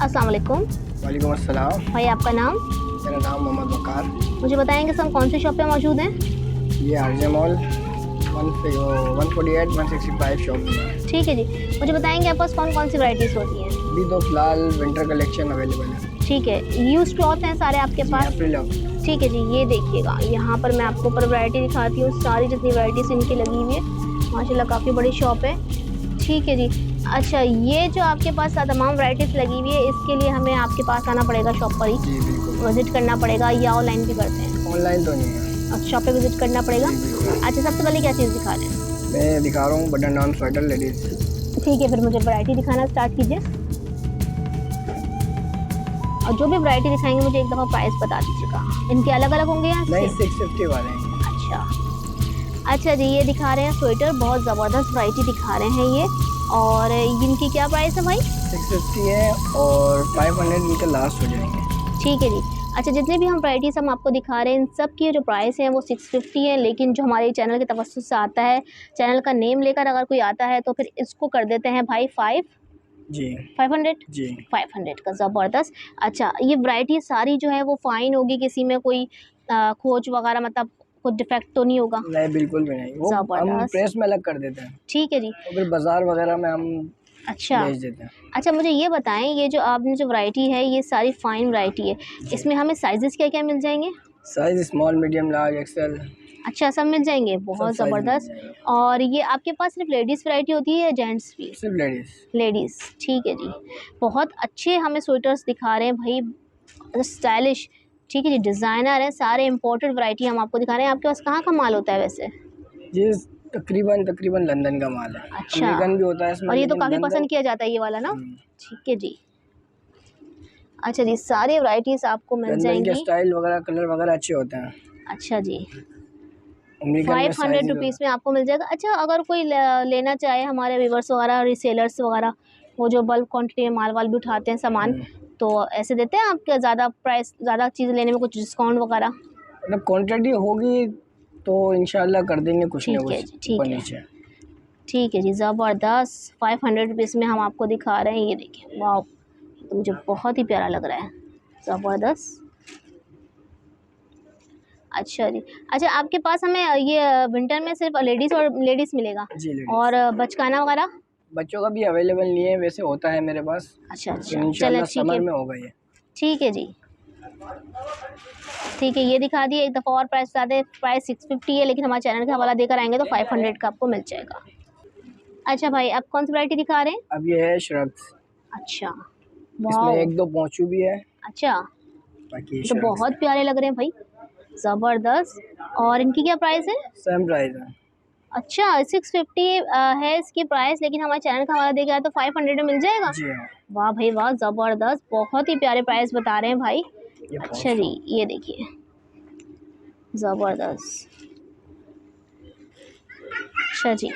अस्सलाम वालेकुम। वालेकुम अस्सलाम। भाई आपका नाम? मेरा नाम मोहम्मद वकार। मुझे बताएंगे सर कौन सी शॉप पे मौजूद हैं? ये आरजे मॉल 148 165 शॉप में। ठीक है जी। मुझे बताएंगे आपके पास कौन कौन सी वैरायटीज़ होती हैं? अभी तो फिलहाल विंटर कलेक्शन अवेलेबल है। ठीक है, यूज क्लॉथ हैं सारे आपके जी पास? अप्रैल। ठीक है जी, ये देखिएगा यहाँ पर मैं आपको ऊपर वैरायटी दिखाती हूँ, सारी जितनी वैरायटीज़ इनकी लगी हुई है। माशाल्लाह काफ़ी बड़ी शॉप है। ठीक है जी। अच्छा, ये जो आपके पास तमाम वैरायटीज़ लगी हुई है, इसके लिए हमें आपके पास आना पड़ेगा शॉप पर ही? जी बिल्कुल। विज़िट करना पड़ेगा या ऑनलाइन भी करते हैं? ऑनलाइन तो नहीं है। अच्छा, शॉप पे विज़िट करना पड़ेगा। जी बिल्कुल। अच्छा, सबसे पहले क्या चीज़ दिखा रहे हैं? मैं दिखा रहा हूँ बटन डाउन स्वेटर लेडीज़। ठीक है, फिर मुझे वैरायटी दिखाना स्टार्ट कीजिए। और जो भी वैरायटी दिखाएंगे मुझे एक दफ़ा प्राइस बता दीजिएगा। इनके अलग-अलग होंगे या नहीं, सेम? 650 वाले हैं। अच्छा। अच्छा जी, ये दिखा रहे हैं स्वेटर, बहुत ज़बरदस्त वैरायटी दिखा रहे हैं ये। और इनकी क्या प्राइस है भाई? 650 है और 500 इनके लास्ट हो जाएंगे। ठीक है जी। अच्छा, जितने भी हम वैराइटीज़ हम आपको दिखा रहे हैं, इन सब की जो प्राइस है वो 650 है, लेकिन जो हमारे चैनल के तवज्जुह से आता है, चैनल का नेम लेकर अगर कोई आता है तो फिर इसको कर देते हैं भाई 500। जी 500 का ज़बरदस्त। अच्छा, ये वैरायटी सारी जो है वो फ़ाइन होगी, किसी में कोई खोज वगैरह मतलब कुछ डिफेक्ट तो नहीं होगा? नहीं, बिल्कुल भी नहीं। वो हम ज़बरदस्त। प्रेस में अलग कर देते हैं ठीक है जी। और फिर बाजार वगैरह में हम अच्छा। भेज देते हैं। अच्छा, मुझे ये बताएं, ये जो आपने जो वैरायटी है ये सारी फ़ाइन वैरायटी है, जी। इसमें हमें साइज़ेस क्या-क्या मिल जाएंगे? Size small, medium, large, XL, अच्छा, सब मिल जाएंगे, सब बहुत साइज मिल ज़बरदस्त। जाएंगे। और ये आपके पास सिर्फ लेडीज़ वैरायटी होती है या जेंट्स भी? सिर्फ लेडीज़। लेडीज़, ठीक है जी। बहुत अच्छे हमें स्वेटर्स दिखा रहे हैं भाई, स्टाइलिश। ठीक है जी, डिज़ाइनर है, सारे इम्पोर्टेड वैरायटी हम आपको दिखा रहे हैं। आपके पास कहाँ का माल होता है वैसे? ये तकरीबन तकरीबन लंदन का माल है। अच्छा। अमेरिकन भी होता है इसमें, और ये तो लेकिन काफ़ी लंदन। पसंद किया जाता है ये वाला ना? ठीक है जी। अच्छा जी, सारी वैराइटीज़ आपको मिल लंदन के जाएंगी। स्टाइल वगैरह, कलर वगैरह अच्छे होते हैं। अच्छा जी। अमेरिकन में 500 साइज रुपीज़ में आपको मिल जाएगा। अच्छा, अगर कोई लेना चाहे हमारे व्यूवर्स वगैरह, रीसेलर्स वगैरह, वो जो बल्क क्वांटिटी में माल वाल भी उठाते हैं सामान, तो ऐसे देते हैं आपके ज़्यादा प्राइस, ज़्यादा चीज़ लेने में कुछ डिस्काउंट वगैरह? मतलब क्वांटिटी होगी तो इंशाल्लाह कर देंगे कुछ ना ठीक है कुछ जी, ऊपर ठीक है। नीचे। ठीक है जी, ज़बरदस्त। 500 रुपीज़ में हम आपको दिखा रहे हैं, ये देखिए, वाओ! तो मुझे बहुत ही प्यारा लग रहा है, ज़बरदस्त। अच्छा जी। अच्छा, आपके पास हमें ये विंटर में सिर्फ लेडीज़ मिलेगा? जी लेडीज। और बचकाना वगैरह? बच्चों का भी अवेलेबल नहीं है, वैसे होता है मेरे पास, अच्छा, लेकिन अच्छा। चलें, इंशाल्लाह ठीक है। समर में होगा ये। ठीक है जी। ठीक है, ये दिखा दिए। एक दफ़ा और प्राइस बता दें। प्राइस 650 है, लेकिन हमारे चैनल का हवाला देकर आएँगे तो 500 का आपको मिल जाएगा। अच्छा भाई, आप कौन सी वैरायटी दिखा रहे हैं? अब ये है श्रग्स। अच्छा, इसमें वाओ! एक दो पोंचू भी है, अच्छा, बाकी ये ये तो श्रग्स बहुत है। प्यारे लग रहे हैं भाई, ज़बरदस्त। और इनकी क्या प्राइस है? सेम प्राइस है। अच्छा, 650 है इसकी प्राइस, लेकिन हमारे चैनल का हवाला देकर आए तो 500 में मिल जाएगा? जी हाँ। वाह भाई वाह, ज़बरदस्त। बहुत ही प्यारे प्राइस बता रहे हैं भाई। ये अच्छा पोंच। जी, ये देखिए, ज़बरदस्त। अच्छा जी,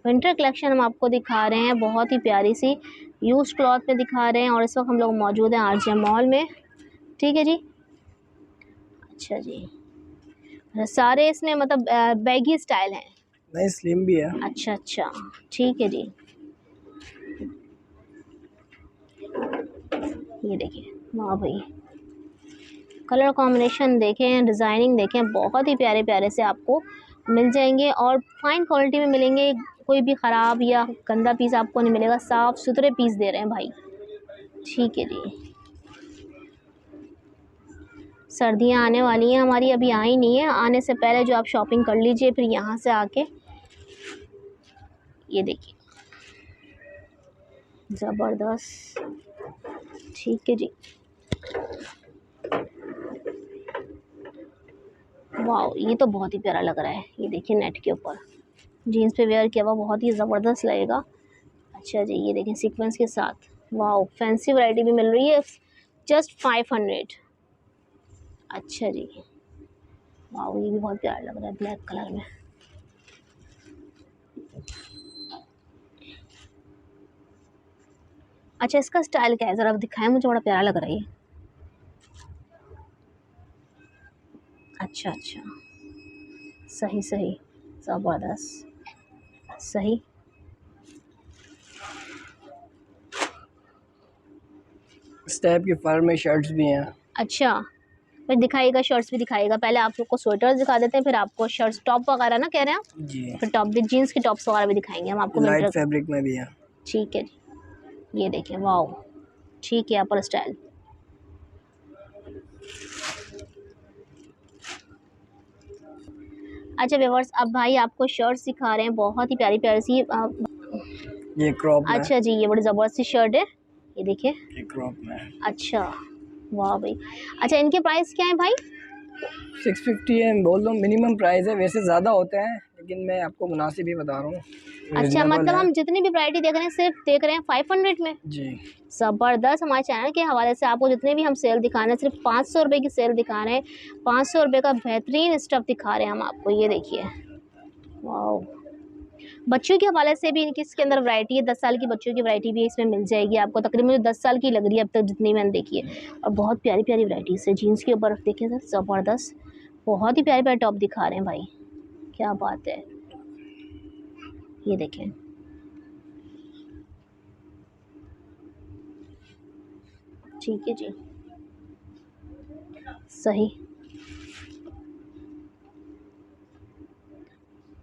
विंटर कलेक्शन हम आपको दिखा रहे हैं, बहुत ही प्यारी सी यूज्ड क्लॉथ में दिखा रहे हैं। और इस वक्त हम लोग मौजूद हैं आरजे मॉल में। ठीक है जी। अच्छा जी, सारे इसमें मतलब बैगी स्टाइल हैं? नहीं, स्लिम भी है। अच्छा अच्छा, ठीक है जी। ये देखिए, वाह भाई, कलर कॉम्बिनेशन देखें, डिज़ाइनिंग देखें, बहुत ही प्यारे प्यारे से आपको मिल जाएंगे और फाइन क्वालिटी में मिलेंगे। कोई भी ख़राब या गंदा पीस आपको नहीं मिलेगा, साफ़ सुथरे पीस दे रहे हैं भाई। ठीक है जी। सर्दियाँ आने वाली हैं हमारी, अभी आई नहीं है, आने से पहले जो आप शॉपिंग कर लीजिए फिर यहाँ से आके। ये देखिए, ज़बरदस्त। ठीक है जी। वाओ, ये तो बहुत ही प्यारा लग रहा है। ये देखिए, नेट के ऊपर जीन्स पे वेयर किया हुआ बहुत ही ज़बरदस्त लगेगा। अच्छा जी, ये देखें सीक्वेंस के साथ। वाओ, फैंसी वैरायटी भी मिल रही है, जस्ट 500। अच्छा जी, वाओ, ये भी बहुत प्यारा लग रहा है ब्लैक कलर में। अच्छा, इसका स्टाइल क्या है, ज़रा दिखाएं मुझे, बड़ा प्यारा लग रहा है ये। अच्छा अच्छा, सही सही, ज़बरदस्त, सही। इस टाइप की फर में शर्ट्स भी हैं। अच्छा, फिर दिखाइएगा, शर्ट्स भी दिखाइएगा। पहले आप लोग को स्वेटर्स दिखा देते हैं, फिर आपको शर्ट्स, टॉप वगैरह ना कह रहे हैं आप, जी, फिर टॉप भी, जीन्स के टॉप्स वगैरह भी दिखाएंगे हम आपको लाइट विंटर। फैब्रिक में भी है। ठीक है जी, ये देखें, वाओ, ठीक है, अपर स्टाइल। अच्छा व्यूअर्स, अब भाई आपको शर्ट्स दिखा रहे हैं, बहुत ही प्यारी प्यारी सी। ये क्रॉप में, अच्छा जी, ये बड़ी ज़बरदस्त सी शर्ट है, ये देखिए। ये क्रॉप में अच्छा, वाह भाई। अच्छा, इनके प्राइस क्या है भाई? 650 है, बोल दो मिनिमम प्राइस है, वैसे ज़्यादा होते हैं लेकिन मैं आपको मुनासिब ही बता रहा हूँ, अच्छा, रीजनेबल मतलब है। हम जितनी भी वैरायटी देख रहे हैं सिर्फ देख रहे हैं 500 में। जी, ज़बरदस्त। हमारे चैनल के हवाले से आपको जितने भी हम सेल दिखा रहे हैं, सिर्फ 500 रुपये की सेल दिखा रहे हैं। 500 रुपये का बेहतरीन स्टफ़ दिखा रहे हैं हम आपको, ये देखिए, वाह। बच्चों के हवाले से भी इनकी इसके अंदर वैरायटी है, 10 साल की बच्चों की वैरायटी भी इसमें मिल जाएगी आपको। तकरीबन मुझे 10 साल की लग रही है अब तक जितनी मैंने देखी है, और बहुत प्यारी प्यारी वैराइटीज़ है। जीन्स के ऊपर देखिए सर, ज़बरदस्त, बहुत ही प्यारे प्यारे टॉप दिखा रहे हैं भाई, क्या बात है। ये देखें, ठीक है जी, सही,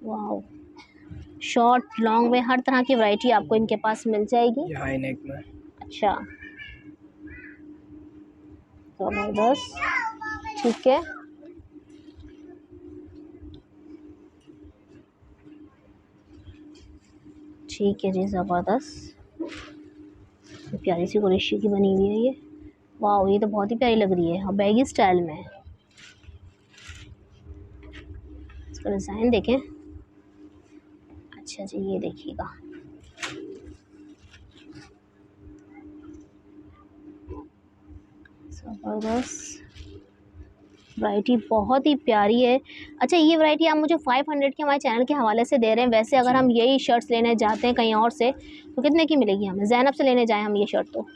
वाह। शॉर्ट लॉन्ग में हर तरह की वैरायटी आपको इनके पास मिल जाएगी। ये हाई नेक में। अच्छा, ज़बरदस्त, ठीक है, ठीक है जी, ज़बरदस्त, प्यारी सी कुरेशी की बनी हुई है ये, वाह, ये तो बहुत ही प्यारी लग रही है, और बैगी स्टाइल में है। इसका डिज़ाइन देखें, अच्छा जी, ये देखिएगा, ज़बरदस्त वैरायटी, बहुत ही प्यारी है। अच्छा, ये वैरायटी आप मुझे 500 के हमारे चैनल के हवाले से दे रहे हैं। वैसे अगर जी, हम यही शर्ट्स लेने जाते हैं कहीं और से तो कितने की मिलेगी हमें? ज़ैनब से लेने जाएँ हम ये शर्ट तो?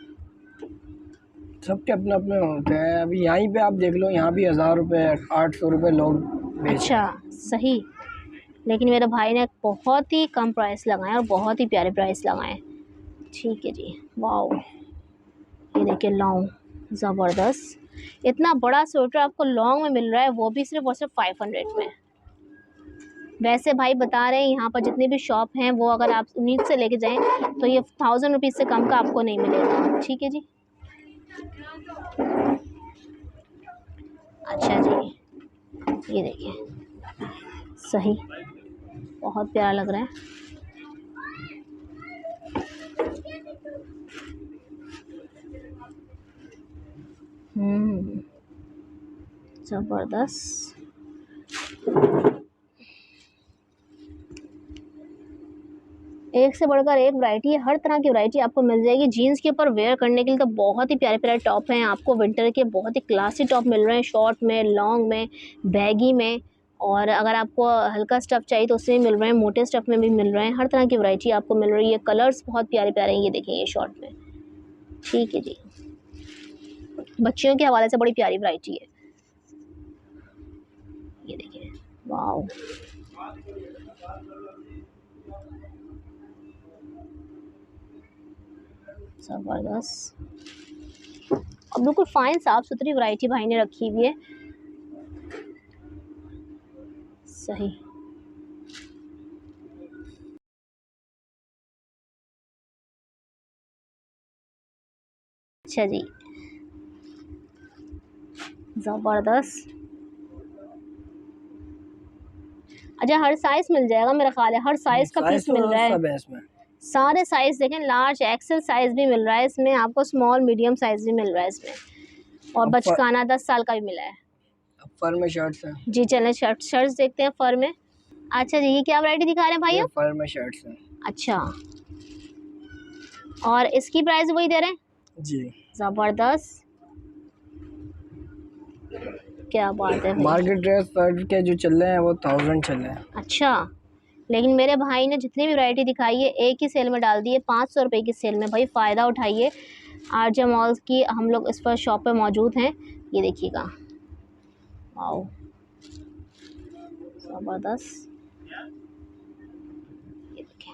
सबके अपने अपने होते हैं। अभी यहीं पे आप देख लो, यहाँ भी 1000 रुपये 800 रुपये लोग बेच रहे अच्छा, हैं। सही। लेकिन मेरे भाई ने बहुत ही कम प्राइस लगाए और बहुत ही प्यारे प्राइस लगाए। ठीक है जी, वाओ, ये देखिए लॉन्ग, ज़बरदस्त। इतना बड़ा स्वेटर आपको लॉन्ग में मिल रहा है, वो भी सिर्फ़ और सिर्फ 500 में। वैसे भाई बता रहे हैं यहाँ पर जितनी भी शॉप हैं वो अगर आप उन्हीं से लेके जाएँ तो ये 1000 रुपीज़ से कम का आपको नहीं मिलेगा। ठीक है जी। अच्छा जी, ये देखिए, सही, बहुत प्यारा लग रहा है। ज़बरदस्त। एक से बढ़कर एक वैरायटी है, हर तरह की वैरायटी आपको मिल जाएगी। जीन्स के ऊपर वेयर करने के लिए तो बहुत ही प्यारे-प्यारे टॉप हैं। आपको विंटर के बहुत ही क्लासी टॉप मिल रहे हैं, शॉर्ट में, लॉन्ग में, बैगी में, और अगर आपको हल्का स्टफ़ चाहिए तो उसमें भी मिल रहे हैं, मोटे स्टफ़ में भी मिल रहे हैं। हर तरह की वैरायटी आपको मिल रही है। कलर्स बहुत प्यारे-प्यारे हैं, ये देखिए ये शॉर्ट में। ठीक है जी। बच्चियों के हवाले से बड़ी प्यारी वैरायटी है। ये देखिए, वाओ! ज़बरदस्त, और बिल्कुल फ़ाइन साफ़-सुथरी वैरायटी भाई ने रखी हुई है। सही। अच्छा जी, ज़बरदस्त। अच्छा, हर साइज़ मिल जाएगा मेरा ख़्याल है, हर जी, साइज़ का साइज पीस मिल तो रहा है। सब है इसमें। सारे साइज़ देखें, लार्ज, एक्सेल साइज़ भी मिल रहा है इसमें आपको, स्मॉल, मीडियम साइज़ भी मिल रहा है इसमें, और अब बचकाना 10 साल का भी मिला है। फर में शर्ट्स हैं। जी, चलें शर्ट्स देखते हैं फ़र में। अच्छा जी, ये क्या वैरायटी दिखा रहे हैं भाई ये आप? फर में शर्ट्स हैं। अच्छा, और इसकी प्राइस वही दे रहे हैं? जी, ज़बरदस्त, क्या बात है भाई। मार्केट ड्रेस फर के जो चल रहे हैं वो 1000 चल रहे हैं। अच्छा, लेकिन मेरे भाई ने जितनी भी वैरायटी दिखाई है एक ही सेल में डाल दी है, 500 रुपये की सेल में। भाई फ़ायदा उठाइए। आरजे मॉल्स की हम लोग इस पर शॉप पे मौजूद हैं, ये देखिएगा, वाओ, ज़बरदस्त, ये देखें,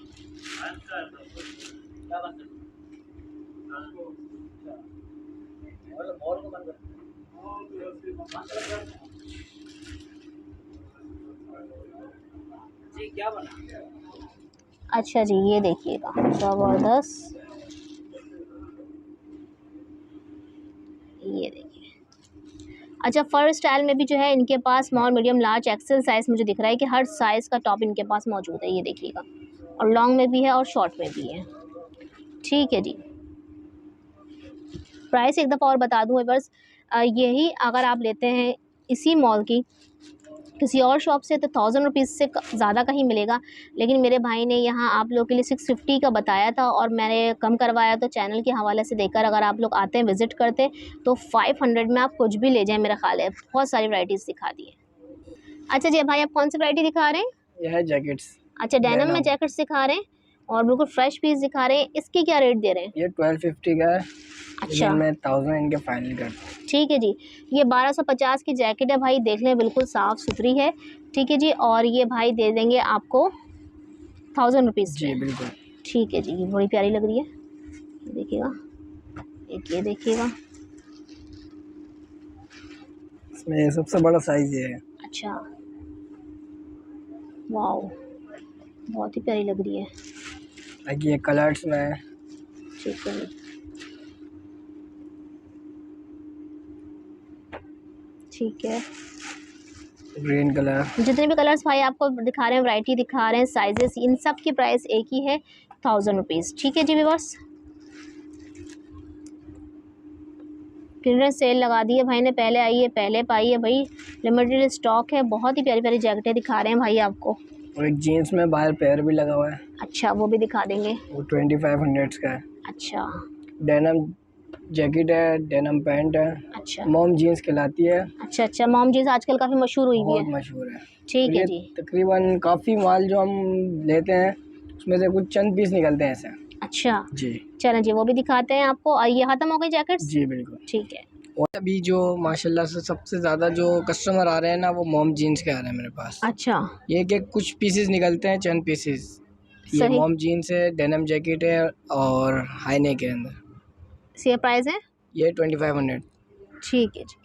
अच्छा जी, ये देखिएगा ज़बरदस्त, ये देखिए। अच्छा, फर स्टाइल में भी जो है इनके पास small, medium, large, XL size मुझे दिख रहा है कि हर साइज़ का टॉप इनके पास मौजूद है, ये देखिएगा। और लॉन्ग में भी है और शॉर्ट में भी है। ठीक है जी। प्राइस एक दफ़ा और बता दूँ बस, यही अगर आप लेते हैं इसी मॉल की किसी और शॉप से तो 1000 रुपीज़ से ज़्यादा का ही मिलेगा, लेकिन मेरे भाई ने यहाँ आप लोग के लिए 650 का बताया था और मैंने कम करवाया, तो चैनल के हवाले से देकर अगर आप लोग आते हैं, विज़िट करते हैं तो 500 में आप कुछ भी ले जाएँ, मेरा ख़्याल है। बहुत सारी वैराइटीज़ दिखा दी है। अच्छा जी, भाई आप कौन सी वैराइटी दिखा रहे हैं? यह है जैकेट्स। अच्छा, डेनिम में डेनिम। जैकेट्स दिखा रहे हैं और बिल्कुल फ्रेश पीस दिखा रहे हैं। इसके क्या रेट दे रहे हैं? ये 1250 का है। अच्छा, मैं 1000 इनके फाइनल कर। ठीक है जी। ये 1250 की जैकेट है भाई, देख लें बिल्कुल साफ़ सुथरी है। ठीक है जी, और ये भाई दे देंगे आपको 1000 रुपीज़ जी में। बिल्कुल। ठीक है जी, ये बड़ी प्यारी लग रही है, ये देखिएगा, एक ये देखिएगा। इसमें सबसे बड़ा साइज़ ये है। अच्छा, वाओ, बहुत ही प्यारी लग रही है। ताकि ये कलर्स में है। ठीक है जी, ठीक है। Green colour. जितने भी कलर्स भाई आपको दिखा रहे हैं, वैरायटी दिखा रहे हैं, साइजेस, इन सब की प्राइस एक ही है, 1000 रुपीज़। ठीक है जी व्यूअर्स, क्लियरेंस सेल लगा दी है भाई ने, पहले आई है पहले पाई है भाई, लिमिटेड स्टॉक है। बहुत ही प्यारी प्यारी जैकेटें दिखा रहे हैं भाई आपको। और एक जीन्स में बाहर पैर भी लगा हुआ है। अच्छा, वो भी दिखा देंगे। वो 2500 का है। अच्छा डेनिम जैकेट है, डेनिम पैंट है। अच्छा मॉम जीन्स कहलाती है। अच्छा अच्छा, मॉम जीन्स आजकल काफ़ी मशहूर हुई भी बहुत है। मशहूर है। ठीक और है ये जी। तकरीबन काफ़ी माल जो हम लेते हैं उसमें से कुछ चंद पीस निकलते हैं ऐसे। अच्छा, जी चलें जी, वो भी दिखाते हैं आपको। और ये ख़त्म हो गई जैकेट्स? जी बिल्कुल। ठीक है। और अभी जो माशाल्लाह से सबसे ज़्यादा जो कस्टमर आ रहे हैं ना, वो मॉम जीन्स के आ रहे हैं मेरे पास। अच्छा, ये कि कुछ पीसेस निकलते हैं, चंद पीसेस। ये सही। मॉम जीन्स है, डेनिम जैकेट है और हाई नेक के अंदर। इसका प्राइस है? ये 2500। ठीक है जी।